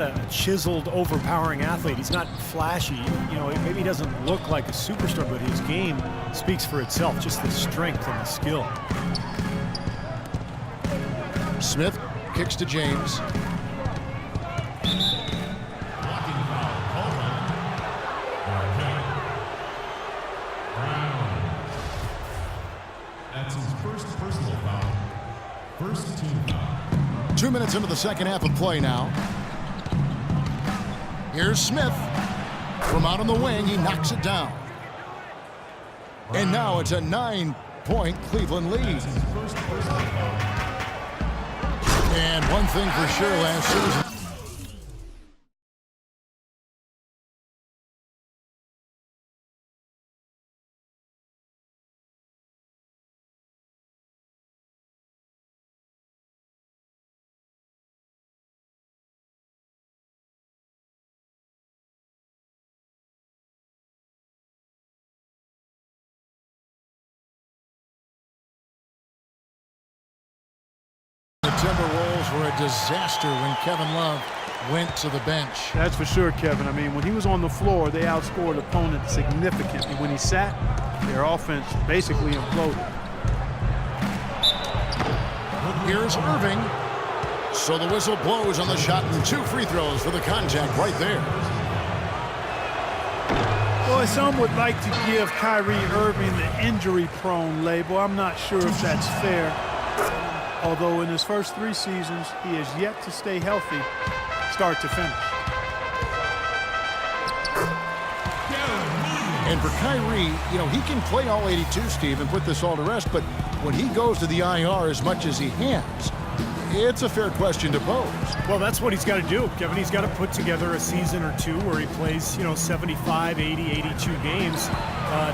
A chiseled, overpowering athlete. He's not flashy. You know, maybe he doesn't look like a superstar, but his game speaks for itself. Just the strength and the skill. Smith kicks to James. That's his first personal foul. First team foul. 2 minutes into the second half of play now. Here's Smith. From out on the wing, he knocks it down. And now it's a 9-point Cleveland lead. And one thing for sure last season. The Timberwolves were a disaster when Kevin Love went to the bench. That's for sure, Kevin. I mean, when he was on the floor, they outscored opponents significantly. When he sat, their offense basically imploded. Here's Irving. So the whistle blows on the shot and 2 free throws for the contact right there. Boy, some would like to give Kyrie Irving the injury-prone label. I'm not sure if that's fair. Although in his first 3 seasons, he has yet to stay healthy start to finish. And for Kyrie, you know, he can play all 82, Steve, and put this all to rest, but when he goes to the IR as much as he has, it's a fair question to pose. Well, that's what he's got to do, Kevin. He's got to put together a season or two where he plays, 75, 80, 82 games.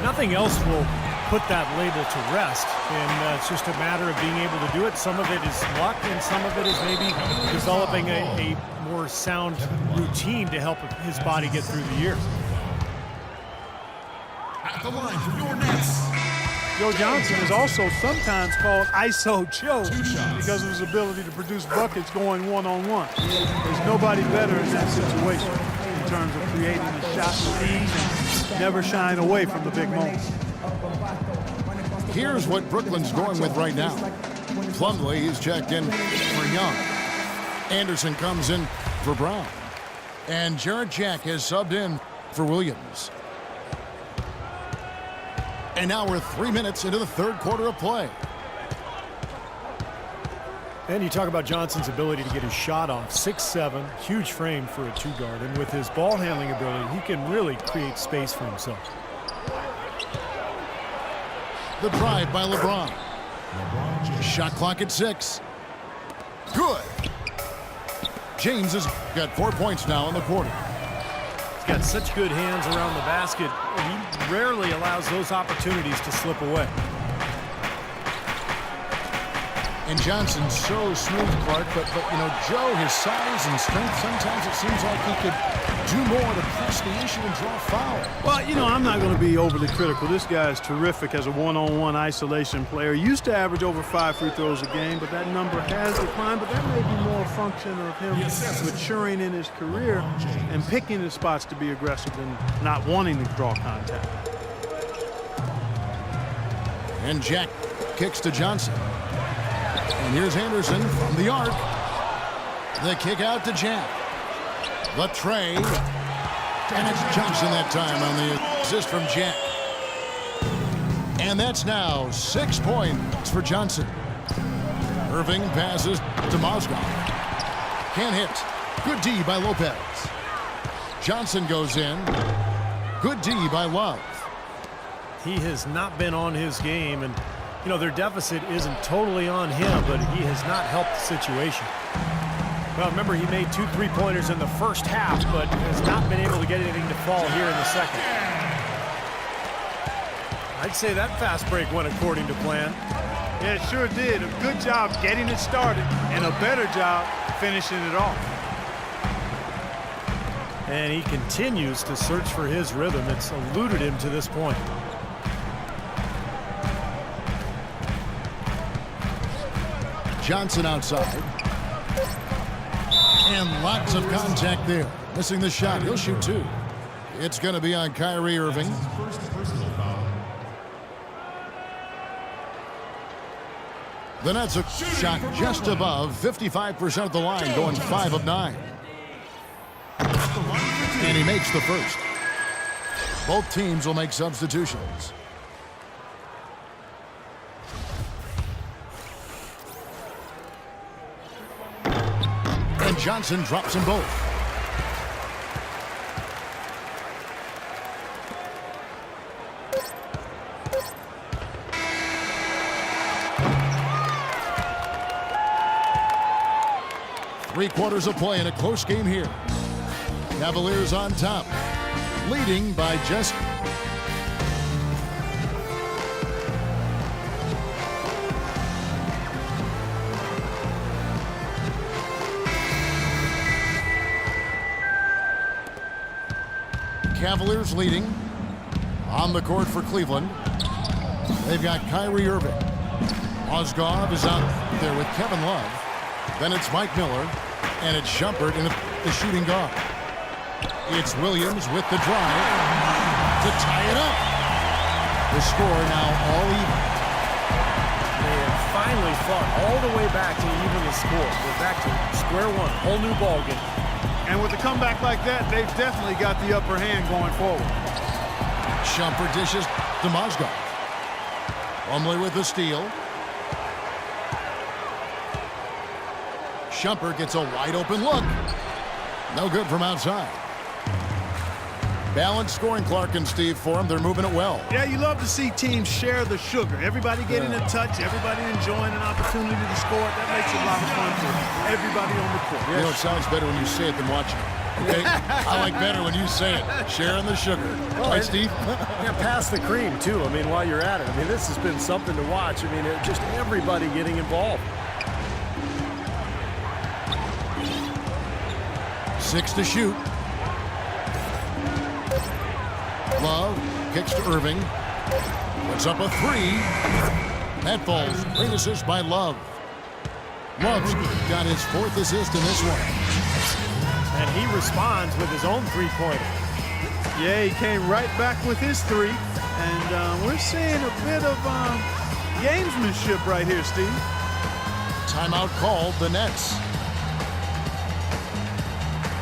Nothing else will put that label to rest, and it's just a matter of being able to do it. Some of it is luck, and some of it is maybe developing a more sound routine to help his body get through the year. At the line for your Nets, Joe Johnson is also sometimes called ISO Joe because of his ability to produce buckets going one-on-one. There's nobody better in that situation in terms of creating a shot with ease and never shying away from the big moments. Here's what Brooklyn's going with right now. Plumlee is checked in for Young. Anderson comes in for Brown. And Jarrett Jack has subbed in for Williams. And now we're 3 minutes into the third quarter of play. And you talk about Johnson's ability to get his shot off. 6'7", huge frame for a 2-guard. And with his ball handling ability, he can really create space for himself. The drive by LeBron. Shot clock at 6. Good. James has got 4 points now in the quarter. He's got such good hands around the basket. He rarely allows those opportunities to slip away. And Johnson's so smooth, Clark, but Joe, his size and strength, sometimes it seems like he could do more to press the issue and draw foul. Well, I'm not going to be overly critical. This guy is terrific as a one-on-one isolation player. He used to average over 5 free throws a game, but that number has declined. But that may be more a function of him maturing in his career and picking his spots to be aggressive and not wanting to draw contact. And Jack kicks to Johnson. And here's Anderson from the arc. The kick out to Jack. The tray. And it's Johnson that time on the assist from Jack. And that's now 6 points for Johnson. Irving passes to Mozgov. Can't hit. Good D by Lopez. Johnson goes in. Good D by Love. He has not been on his game, and their deficit isn't totally on him, but he has not helped the situation. Well, remember, he made 2 3-pointers in the first half, but has not been able to get anything to fall here in the second. I'd say that fast break went according to plan. Yeah, it sure did. A good job getting it started and a better job finishing it off. And he continues to search for his rhythm. It's eluded him to this point. Johnson outside. And lots of contact there. Missing the shot. He'll shoot 2. It's going to be on Kyrie Irving. First personal foul. The Nets a shot just above 55% of the line, going 5 of 9. And he makes the first. Both teams will make substitutions. And Johnson drops them both. Three-quarters of play in a close game here. Cavaliers on top, leading by just... Cavaliers leading on the court for Cleveland. They've got Kyrie Irving. Mozgov is out there with Kevin Love. Then it's Mike Miller, and it's Shumpert in the shooting guard. It's Williams with the drive to tie it up. The score now all even. They have finally fought all the way back to even the score. We're back to square one, whole new ball game. And with a comeback like that, they've definitely got the upper hand going forward. Shumpert dishes to Mozgov. Plumlee with the steal. Shumpert gets a wide open look. No good from outside. Balanced scoring, Clark and Steve, for them. They're moving it well. Yeah, you love to see teams share the sugar. Everybody getting a touch, everybody enjoying an opportunity to score. That makes it a lot of fun for everybody on the court. You know, it sounds better when you say it than watching it. Okay? I like better when you say it. Sharing the sugar. Right, Steve? Yeah, pass the cream, too. I mean, while you're at it. I mean, this has been something to watch. I mean, just everybody getting involved. 6 to shoot. Love kicks to Irving. Puts up a 3. That falls. Great assist by Love. Love's got his 4th assist in this one. And he responds with his own three-pointer. Yeah, he came right back with his 3. And we're seeing a bit of gamesmanship right here, Steve. Timeout called, the Nets.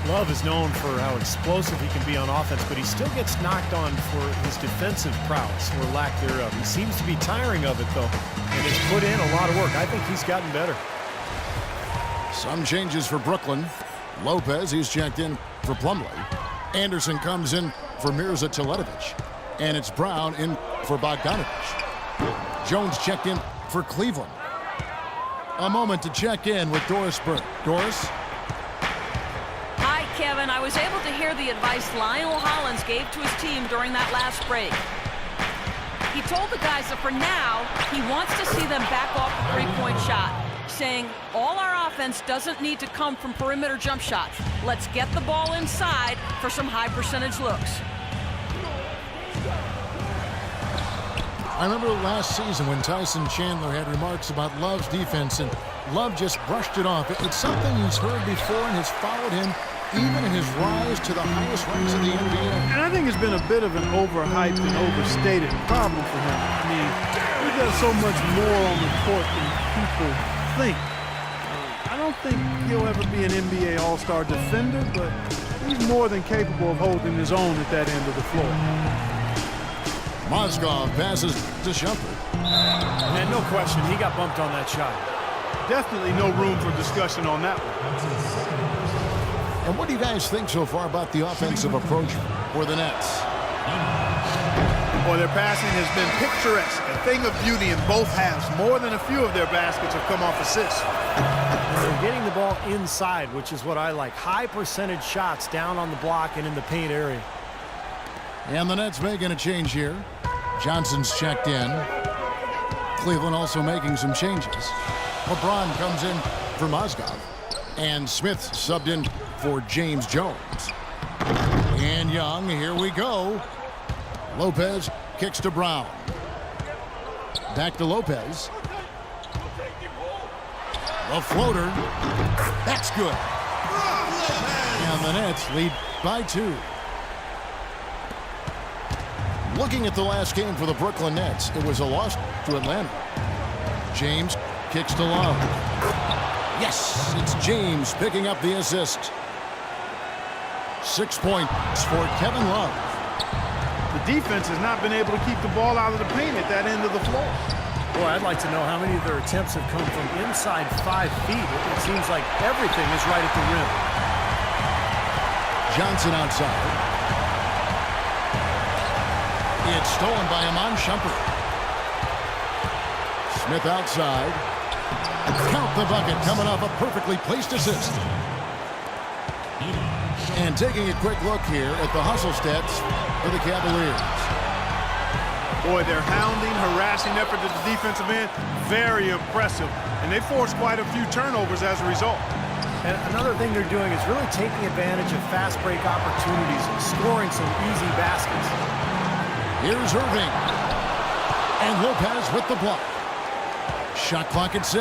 Love is known for how explosive he can be on offense, but he still gets knocked on for his defensive prowess or lack thereof. He seems to be tiring of it, though, and has put in a lot of work. I think he's gotten better. Some changes for Brooklyn. Lopez, he's checked in for Plumlee. Anderson comes in for Mirza Teletovic. And it's Brown in for Bogdanovich. Jones checked in for Cleveland. A moment to check in with Doris Burke. Doris? Hi, Kevin. I was able to hear the advice Lionel Hollins gave to his team during that last break. He told the guys that for now, he wants to see them back off the three-point shot, saying all our offense doesn't need to come from perimeter jump shots. Let's get the ball inside for some high percentage looks. I remember last season when Tyson Chandler had remarks about Love's defense, and Love just brushed it off. It's something he's heard before and has followed him even in his rise to the highest ranks of the NBA. And I think it's been a bit of an overhyped and overstated problem for him. I mean, he does so much more on the court than people think. I don't think he'll ever be an NBA All-Star defender, but he's more than capable of holding his own at that end of the floor. Mozgov passes to Shumpert. And no question, he got bumped on that shot. Definitely no room for discussion on that one. And what do you guys think so far about the offensive approach for the Nets? Boy, their passing has been picturesque, a thing of beauty in both halves. More than a few of their baskets have come off assists. And they're getting the ball inside, which is what I like. High percentage shots down on the block and in the paint area. And the Nets making a change here. Johnson's checked in. Cleveland also making some changes. LeBron comes in for Mozgov. And Smith subbed in for James Jones. And Young, here we go. Lopez kicks to Brown. Back to Lopez. The floater. That's good. And the Nets lead by 2. Looking at the last game for the Brooklyn Nets, it was a loss to Atlanta. James kicks to Love. Yes, it's James picking up the assist. 6 points for Kevin Love. The defense has not been able to keep the ball out of the paint at that end of the floor. Boy, I'd like to know how many of their attempts have come from inside 5 feet. It seems like everything is right at the rim. Johnson outside. It's stolen by Iman Shumpert. Smith outside. Count the bucket, coming off a perfectly placed assist. And taking a quick look here at the hustle stats for the Cavaliers. Boy, their hounding, harassing effort at the defensive end, very impressive. And they forced quite a few turnovers as a result. And another thing they're doing is really taking advantage of fast break opportunities and scoring some easy baskets. Here's Irving. And Lopez with the block. Shot clock at 6.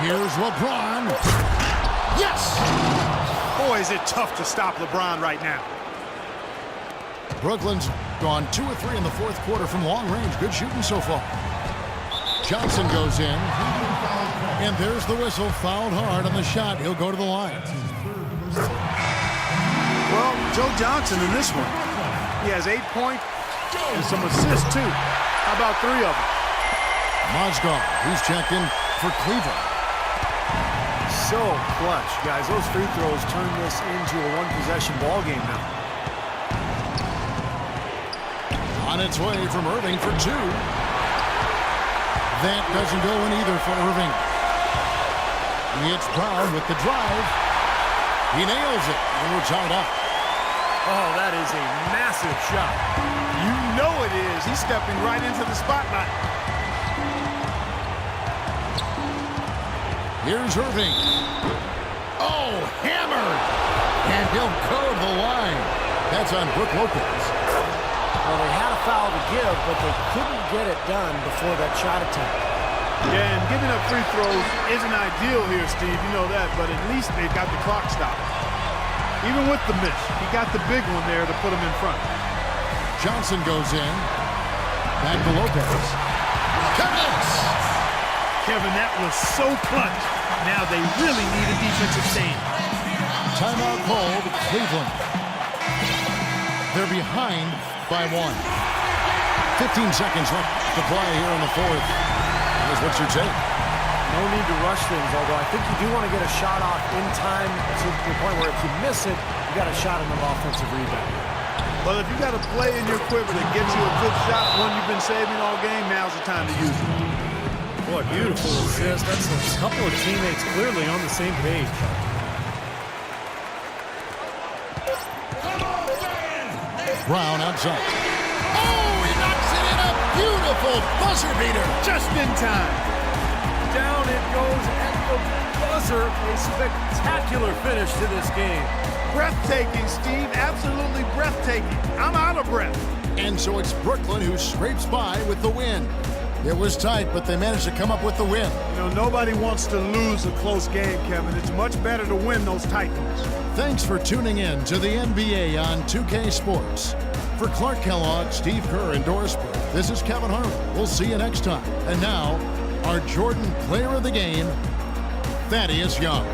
Here's LeBron. Yes! Boy, is it tough to stop LeBron right now. Brooklyn's gone 2 of 3 in the fourth quarter from long range. Good shooting so far. Johnson goes in. And there's the whistle. Fouled hard on the shot. He'll go to the line. Well, Joe Johnson in this one. He has 8 points and some assists, too. How about 3 of them? Mozgov, he's checked in for Cleveland. So clutch, guys. Those free throws turn this into a one-possession ball game now. On its way from Irving for 2. That doesn't go in either for Irving. It's Brown with the drive. He nails it, and we're tied up. Oh, that is a massive shot. You know it is. He's stepping right into the spotlight. Here's Irving. Oh, hammered. And he'll go to the line. That's on Brook Lopez. Well, they had a foul to give, but they couldn't get it done before that shot attempt. Yeah, and giving up free throws isn't ideal here, Steve. You know that, but at least they've got the clock stopped. Even with the miss, he got the big one there to put him in front. Johnson goes in. Back to Lopez. Connects. Kevin, that was so clutch. Now they really need a defensive stand. Timeout called Cleveland. They're behind by 1. 15 seconds left to play here in the fourth. What's your take? No need to rush things, although I think you do want to get a shot off in time to the point where if you miss it, you got a shot on an offensive rebound. Well, if you got a play in your quiver that gets you a good shot, one you've been saving all game, now's the time to use it. Boy, beautiful assist. That's a couple of teammates clearly on the same page. Brown outside. Oh, he knocks it in, a beautiful buzzer beater. Just in time. Down it goes at the buzzer. A spectacular finish to this game. Breathtaking, Steve. Absolutely breathtaking. I'm out of breath. And so it's Brooklyn who scrapes by with the win. It was tight, but they managed to come up with the win. You know, nobody wants to lose a close game, Kevin. It's much better to win those tight ones. Thanks for tuning in to the NBA on 2K Sports. For Clark Kellogg, Steve Kerr, and Doris Burke, this is Kevin Harlan. We'll see you next time. And now, our Jordan Player of the Game, Thaddeus Young.